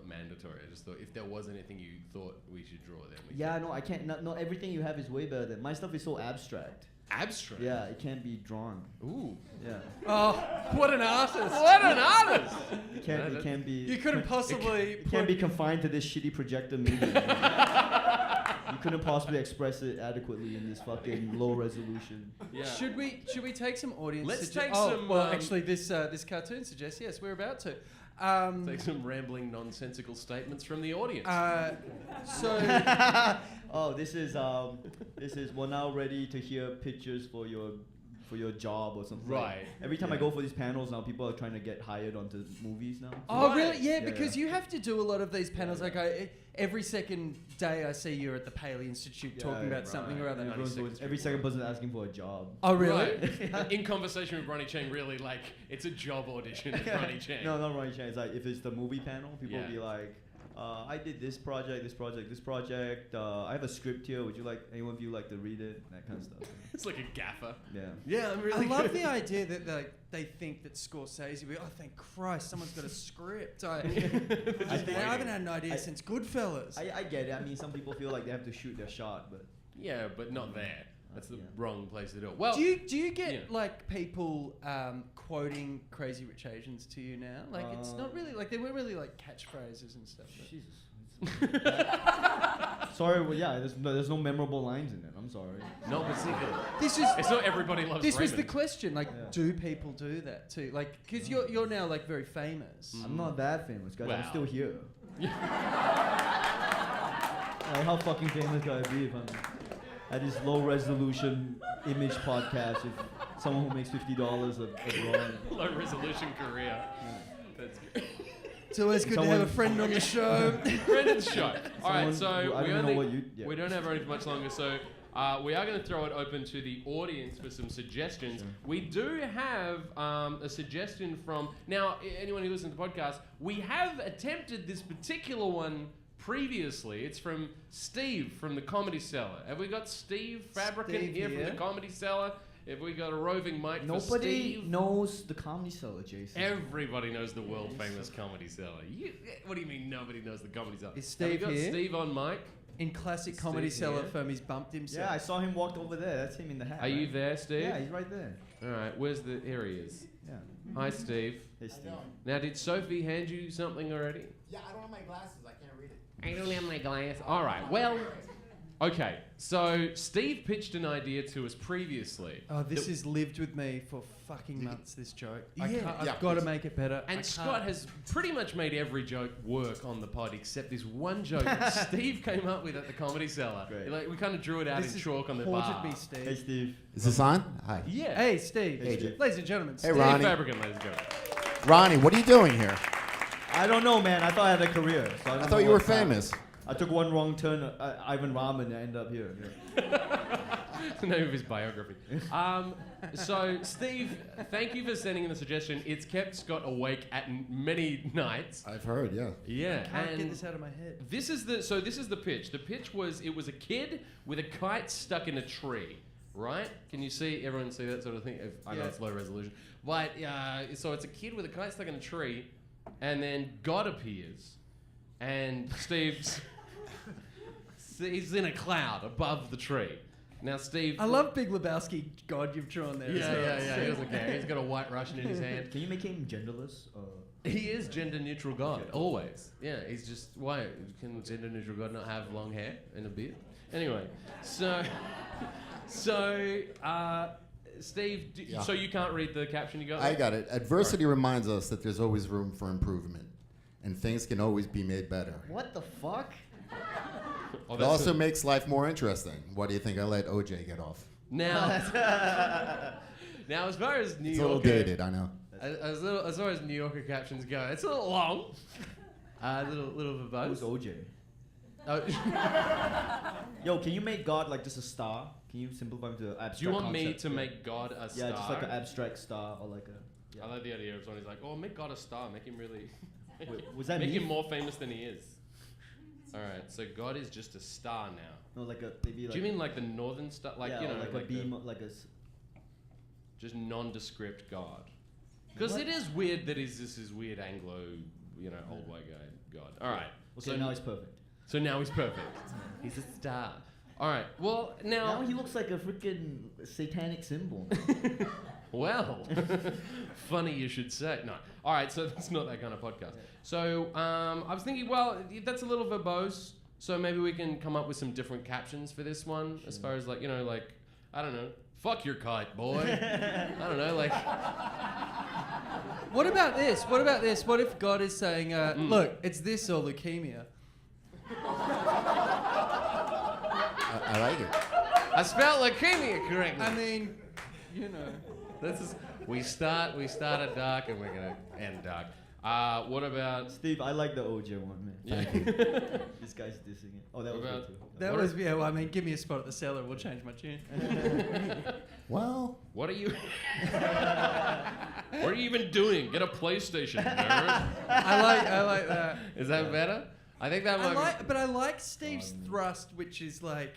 mandatory. I just thought if there was anything you thought we should draw, then we
Yeah,
could.
no, I can't. Not everything you have is way better than my stuff. Is so abstract.
Abstract.
Yeah, it can't be drawn.
Ooh.
Yeah,
Oh, what an artist.
What an artist!
it can't.
No,
It can't be.
You couldn't possibly
It can't be confined to this shitty projector medium. You couldn't possibly express it adequately in this fucking low resolution.
Yeah.
Should we take some audience?
Let's
sugge-
take
oh,
some,
Well,
um,
actually, this cartoon suggests yes. We're about to.
Take some rambling, nonsensical statements from the audience.
So
Oh, this is we're now ready to hear pitches for your job or something.
Right.
Every time I
Yeah.
go for these panels now, people are trying to get hired onto movies now.
Oh,
Right.
really? Yeah,
Yeah,
because
yeah.
you have to do a lot of these panels. Like every second day, I see you're at the Paley Institute
Yeah,
talking
yeah,
about something
right.
or other.
Yeah.
Everyone's
90
always-
seconds
every
before.
second person asking for a job.
Oh, really?
Right. In conversation with Ronny Chieng, really, like, it's a job audition with Ronny Chieng.
No, not Ronny Chieng. It's like if it's the movie panel, people
Yeah.
will be like, I did this project. I have a script here. Would you like anyone of you like to read it? That kind of stuff.
It's like a gaffer.
Yeah.
Yeah, I'm
I
really
love
good.
the idea that they think that Scorsese will be, oh, thank Christ, someone's got a script. I haven't had an idea since Goodfellas.
I get it. I mean, some people feel like they have to shoot their shot, but
Yeah, but not there. That's the
Yeah.
wrong place to do it. Well,
do you get
yeah.
like people quoting Crazy Rich Asians to you now? Like it's not really like they weren't really like catchphrases and stuff. but-
Jesus. Sorry, well, yeah, there's no memorable lines in it. I'm sorry.
not particularly.
This is
It's not everybody loves
this was the
Raymond.
question. Like,
Yeah.
do people do that too? Like, because you're now like very famous.
I'm not that famous, guys. I'm
Wow.
still here. Like, how fucking famous could I be if I'm at this low resolution image podcast with someone who makes $50 a drawing?
Low resolution career. That's good.
It's always good to have a friend on the show.
Friend of the show. All right,
Someone
so
who- I
we
don't even know
only
what you- yeah.
we don't have only much longer, so we are going to throw it open to the audience for some suggestions.
Sure.
We do have a suggestion from now. Anyone who listens to the podcast, we have attempted this particular one previously. It's from Steve from the Comedy Cellar. Have we got Steve Fabricant
Steve
here from
here.
the Comedy Cellar? Have we got a roving mic for
Nobody
Steve?
knows the Comedy Cellar, Jason.
Everybody knows the world famous Comedy Cellar. What do you mean nobody knows the Comedy Cellar?
Is
Have we
Steve
got
here?
Steve on mic?
In classic Comedy
Steve
Cellar
here.
firm, he's bumped himself.
Yeah, I saw him walk over there. That's him in the hat.
Are you
right?
there, Steve?
Yeah, he's right there.
All right, where's the... Here he is.
Yeah.
Hi, Steve.
Hey, Steve.
Now, did Sophie hand you something already?
Yeah, I don't have my glasses. I can't read it.
I don't have my glasses. All right, well... Okay, so Steve pitched an idea to us previously.
Oh, this
that-
has lived with me for fucking months, this joke.
Yeah.
I've
Yeah,
got to
please.
make it better. I
And
can't.
Scott has pretty much made every joke work on the pod except this one joke that Steve came up with at the Comedy Cellar.
Great.
Like, we kind of drew it out
This
in
has
chalk on the
haunted
bar.
me,
Hey,
Steve.
Steve.
Is this on? Hi.
Yeah.
Hey, Steve.
Hey, Steve.
Ladies and gentlemen,
Hey,
Steve.
Ronny.
Fabricant, ladies and gentlemen.
Ronnie, what are you doing here?
I don't know, man. I thought I had a career. So I, don't
I
know
thought you were
what's happened.
famous.
I took one wrong turn, Ivan Ramen, and I ended up here. Yeah.
The name of his biography. So, Steve, thank you for sending in the suggestion. It's kept Scott awake at many nights.
I've heard, yeah.
Yeah,
Can't
and
get this out of my head.
this is the pitch. The pitch was it was a kid with a kite stuck in a tree. right? Can you see, everyone see that sort of thing? I know it's low resolution. But, so it's a kid with a kite stuck in a tree, and then God appears, and Steve's... he's in a cloud above the tree. Now, Steve...
I love Big Lebowski God you've drawn there.
Yeah. He doesn't care. He's got a white Russian in his hand.
Can you make him genderless?
He is gender neutral God, always. Yeah, he's just... Why? Can gender neutral God not have long hair and a beard? Anyway, so Steve, so you can't read the caption you got?
I got it. Adversity reminds us that there's always room for improvement, and things can always be made better.
What the fuck?
Oh,
It also makes life more interesting. What do you think I let OJ get off?
now, as far as New
It's
Yorker,
a little dated, I know.
as far as New Yorker captions go, it's a little long, little verbose.
Who's OJ?
Oh,
Yo, can you make God like just a star? Can you simplify him to abstract?
do you want me
concept?
to make God a star?
Yeah, just like an abstract star or like a. Yeah.
I like the idea of someone who's like, oh, make God a star, make him really,
Wait, was that
make
me?
him more famous than he is. All right, so God is just a star now.
No, like a maybe like.
Do you mean like the northern star, like
yeah,
you know,
like a beam, like a.
just nondescript God? Because it is weird that he's this weird Anglo, old white guy God. All right,
Okay, now he's perfect.
so now he's perfect. He's a star. All right, well
Now he looks like a freaking satanic symbol.
well, funny you should say. No, all right, so that's not that kind of podcast. So I was thinking, well, that's a little verbose. So maybe we can come up with some different captions for this one, as far as like I don't know, fuck your kite, boy. I don't know, like.
What about this? What if God is saying, look, it's this or leukemia?
I like it.
I spelled leukemia correctly.
I mean,
This is we start at dark and we're gonna end dark. What about
Steve, I like the OJ one, man.
yeah.
This guy's dissing it. Oh, that was
About-
good too.
that
What
was, well, I mean, give me a spot at the cellar, we'll change my tune.
Well,
What are you What are you even doing? Get a PlayStation, nerd.
I like that.
Is that better? I think that might
But I like Steve's thrust, which is like,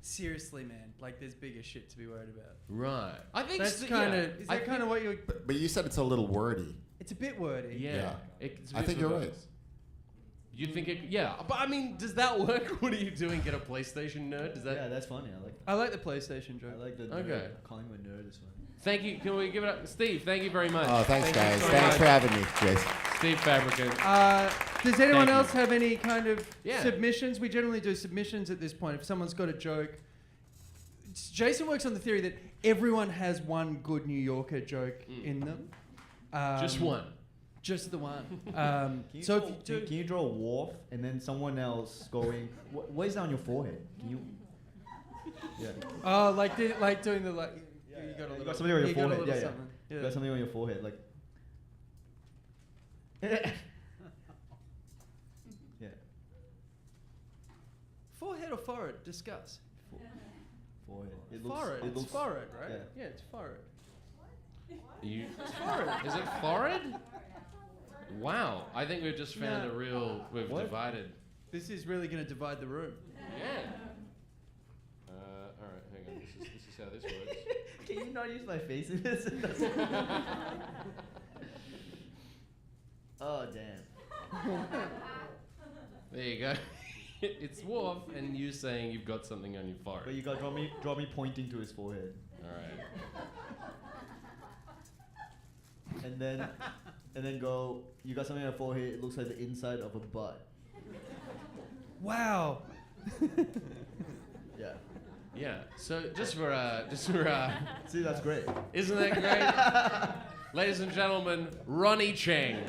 seriously, man, like there's bigger shit to be worried about.
right. I think
That's
s-
kind
yeah.
of, is
I
that kind of what you?
but you said it's a little wordy.
It's a bit wordy.
Yeah.
Yeah.
It's a
I
bit
think you're
verbose.
right.
You think it? Yeah, but I mean, does that work? What are you doing? Get a PlayStation, nerd? Does that?
Yeah, that's funny. I like.
I like the PlayStation joke.
I like the
Okay.
nerd. Calling him a nerd is funny.
Thank you. Can we give it up, Steve? Thank you very much.
Oh, thanks,
Thank you
guys.
so
Thanks
much.
for having me, Jason.
Steve Fabricant.
Does anyone
Thank you.
else have any kind of
Yeah.
submissions? We generally do submissions at this point. If someone's got a joke, Jason works on the theory that everyone has one good New Yorker joke in them.
Just one.
Just the one.
Can you,
So
draw,
if you do,
can you draw a wharf and then someone else going? What is that on your forehead? Can you? Yeah.
oh, like doing the like. You got a little.
You got something on your
you got a
forehead.
little
Yeah,
something.
You got something on your forehead, like. Yeah.
Forehead or forehead? Discuss.
Forehead.
Forehead.
It
It's
looks.
forehead, right?
yeah.
Yeah, it's forehead.
You,
It's forehead.
is it forehead? Wow. I think we've just found
No.
a real. We've
What?
divided.
This is really going to divide the room.
Yeah. All right. Hang on. This is how this works.
Can you not use my face in this? Oh damn.
There you go. It's Worf, and you saying you've got something on your
But
forehead.
you got draw me pointing to his forehead,
All right.
and then go. You got something on your forehead. It looks like the inside of a butt.
Wow.
Yeah.
Yeah. So just for
See, that's great.
isn't that great? Ladies and gentlemen, Ronny Chieng.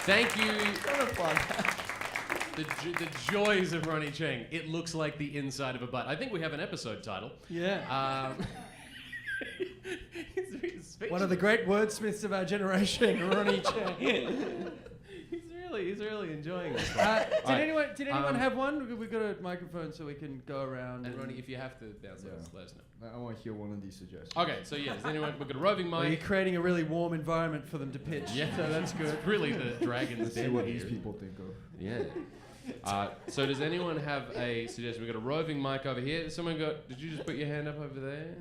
Thank you.
What a fun.
The joys of Ronny Chieng. It looks like the inside of a butt. I think we have an episode title.
Yeah.
His
One of the great wordsmiths of our generation, Ronny Chieng.
He's really enjoying this.
Did
Alright,
anyone have one? We've got a microphone so we can go around.
And Ronny, if you have to bounce
Yeah.
us, let us know.
I want to hear one of these suggestions.
Okay, so yeah, does anyone? We've got a roving
Well, you're
mic.
creating a really warm environment for them to pitch.
Yeah,
so that's good.
It's really the dragon's
Let's see
den
what
here.
these people think of.
Yeah. So does anyone have a suggestion? We've got a roving mic over here. Did you just put your hand up over there?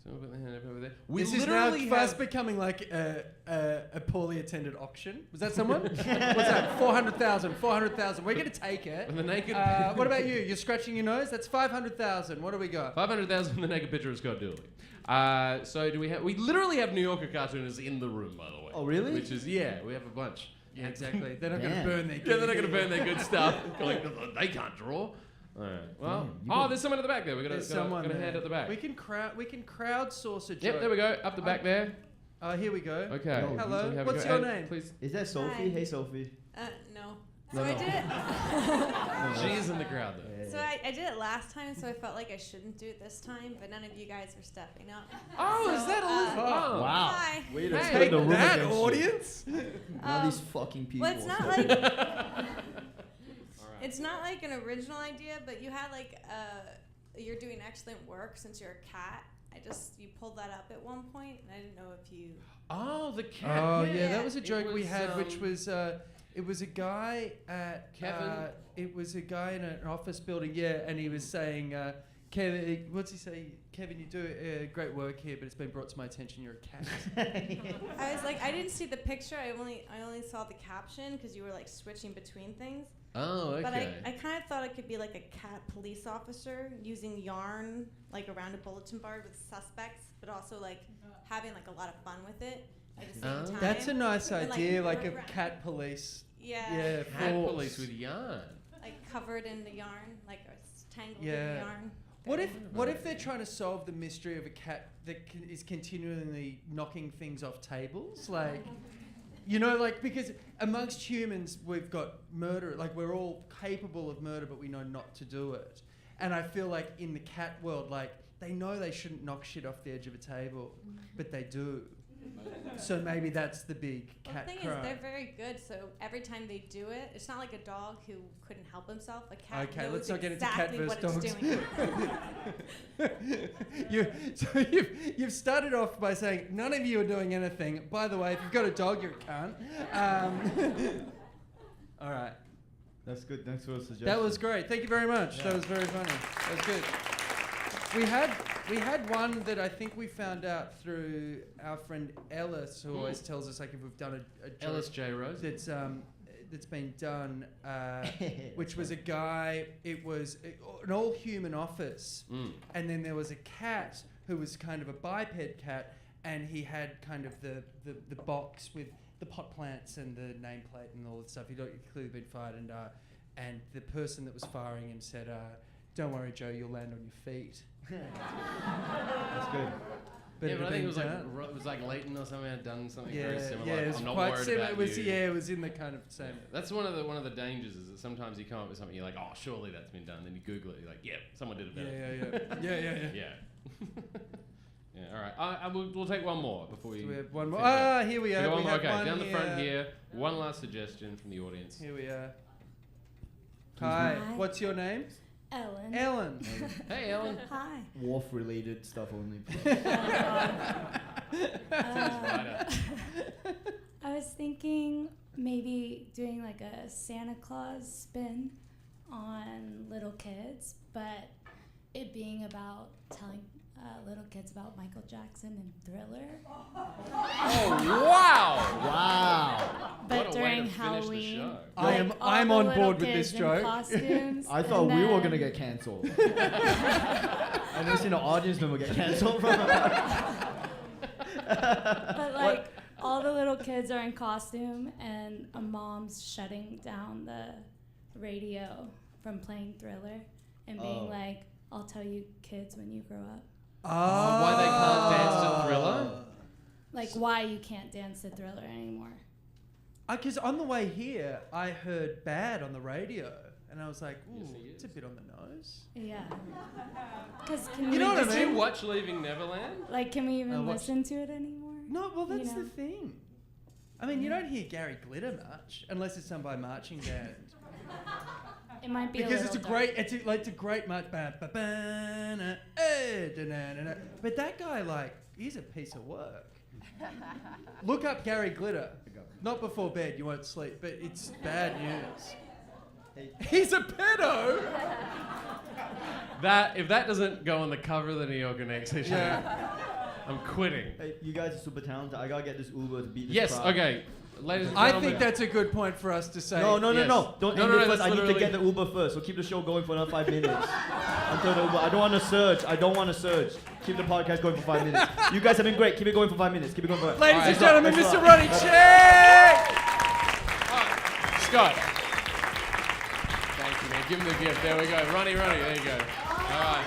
Someone put their hand up over there.
This is now fast becoming like a poorly attended auction. Was that someone? What's that? 400,000. 400,000. We're going to take it.
And the naked.
What about you? You're scratching your nose? That's 500,000. What do we got?
500,000 from the naked picture of Scott Dooley. So do we have? We literally have New Yorker cartoonists in the room, by the way.
Oh, really?
Which is we have a bunch.
Yeah, exactly. They're not going to
Damn.
burn their
Yeah, they're not going to burn their good stuff. They can't draw. All right. Well,
Damn,
there's someone at the back there. We're
There's
gonna
someone
hand at the back.
We can crowdsource a joke.
Yep, there we go. Up the back there.
Here we go.
Okay.
Oh,
Hello.
So we have a
What's
go.
your
And
name?
Please.
Is that Sophie?
Hi.
Hey, Sophie.
No.
No,
So I
no.
did it.
She's in the crowd though.
So I did it last time, so I felt like I shouldn't do it this time, but none of you guys were stepping up.
Oh,
So,
is that Elizabeth?
Oh.
Wow.
Hi.
Way to
Hey.
turn the room
that
against you.
audience.
Now these fucking people.
Well, it's not like it's not like an original idea, but you had like you're doing excellent work since you're a cat. You pulled that up at one point, and I didn't know if you.
Oh, the cat.
Oh yeah, that was a
It
joke we
was,
had, which was it was a guy at
Kevin?
it was a guy in an office building, yeah, and he was saying, Kevin, what's he say? Kevin, you do great work here, but it's been brought to my attention you're a cat.
I was like, I didn't see the picture. I only saw the caption because you were like switching between things.
Oh, okay.
But I kind of thought it could be like a cat police officer using yarn like around a bulletin board with suspects, but also like having like a lot of fun with it at the same time.
That's a nice
And,
idea, like a
around-
cat police.
Yeah.
Yeah,
Cat
force.
police with yarn.
Like covered in the yarn, like it's tangled in
Yeah.
the yarn.
What if they're trying to solve the mystery of a cat that is continually knocking things off tables? Like, you know, like, because amongst humans we've got murder, like we're all capable of murder, but we know not to do it. And I feel like in the cat world, like, they know they shouldn't knock shit off the edge of a table, but they do. So maybe that's the big
Well,
cat
the thing
crime.
is, they're very good. So every time they do it, it's not like a dog who couldn't help himself. A cat
Okay,
knows
let's not get into cat
exactly
versus
what it's
dogs.
doing.
You've started off by saying none of you are doing anything. By the way, if you've got a dog, you're a cunt. All right,
That's good. Thanks for the suggestion.
that was great. Thank you very much.
Yeah.
That was very funny. That was good. We had one that I think we found out through our friend Ellis, who always tells us like if we've done a joke
Ellis J. Rose.
that's been done, which was a guy. It was an all-human office, and then there was a cat who was kind of a biped cat, and he had kind of the box with the pot plants and the nameplate and all that stuff. He'd clearly been fired, and the person that was firing him said, "Don't worry, Joe, you'll land on your feet."
That's good.
Yeah,
it
but I
had
think
been
it was like Leighton or something had done something
yeah,
very similar.
yeah,
like,
it was
I'm not
quite
worried
similar.
about
It was
you.
yeah, it was in the kind of same.
That's one of the dangers is that sometimes you come up with something you're like, oh, surely that's been done. Then you Google it, you're like, yeah, someone did it better.
Yeah.
Yeah. Yeah. All right. We'll take one more before we.
Do we have one more?
finish up.
Here we
We
are.
got
We
one more.
have
Okay,
one
down the front
here.
here. One last suggestion from the audience.
Here we are. Hi.
Hi.
What's your name?
Ellen.
Ellen.
Hey, Ellen.
Hi.
Wharf-related stuff only.
I was thinking maybe doing like a Santa Claus spin on little kids, but it being about telling little kids about Michael Jackson and Thriller.
Oh wow!
Wow.
But
What a way
during
to finish the
Halloween,
show.
like, all
I'm
the
on
little
board with
kids
this
in
joke.
costumes,
I thought
and
we were
then-
gonna get cancelled. I've never seen an audience member get cancelled from
But like all the little kids are in costume, and a mom's shutting down the radio from playing Thriller and being
Oh.
like, "I'll tell you kids when you grow up."
Why they can't dance to Thriller?
Like why you can't dance to Thriller anymore.
Because on the way here, I heard Bad on the radio, and I was like, ooh,
Yes, he
it's a
is.
bit on the nose.
Yeah. Because can
You know what I
Did
mean?
you watch Leaving Neverland?
Like, can we even
watch-
listen to it anymore?
No, well, that's
You know?
the thing. I mean, you don't hear Gary Glitter much, unless it's done by marching band.
It might be
Because
a
it's a
little
great, it's a great march band. But that guy, like, he's a piece of work. Look up Gary Glitter. Not before bed, you won't sleep, but it's bad news. He's a pedo.
That if that doesn't go on the cover of the New Yorker next issue, I'm quitting.
Hey, you guys are super talented. I gotta get this Uber to beat this
Yes.
crowd.
Okay. Ladies and
I
gentlemen.
think that's a good point for us to say.
No.
Yes.
Don't
No,
end
no,
it
no,
first.
that's
I need to
literally-
get the Uber first. So keep the show going for another 5 minutes. Until the Uber. I don't want to surge. Keep the podcast going for 5 minutes. You guys have been great. Keep it going for 5 minutes. Keep it going for.
Ladies
Alright,
and gentlemen,
thanks a
Mr.
lot.
Ronny Chieng!
Scott. Thank you, man. Give him the gift. There we go. Ronny, there you go. All right.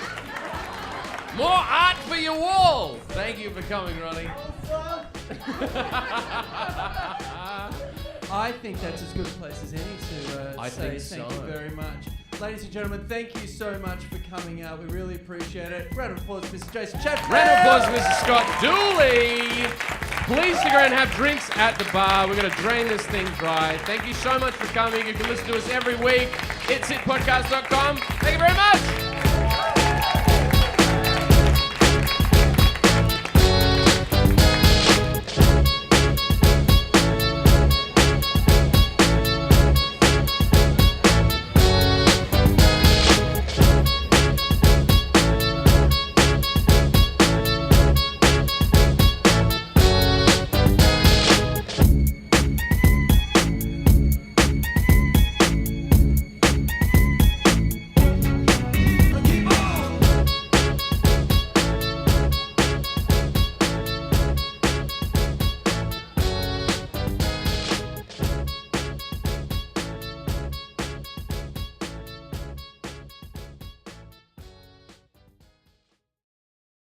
More art for your wall. Thank you for coming, Ronny.
I think that's as good a place as any to
I
say
think
thank
so.
you very much. Ladies and gentlemen, thank you so much for coming out. We really appreciate it. Round of applause, Mr. Jason Chatfield.
Round of applause, Mr. Scott Dooley. Please stick around and have drinks at the bar. We're going to drain this thing dry. Thank you so much for coming. You can listen to us every week. It's hitpodcast.com. Thank you very much.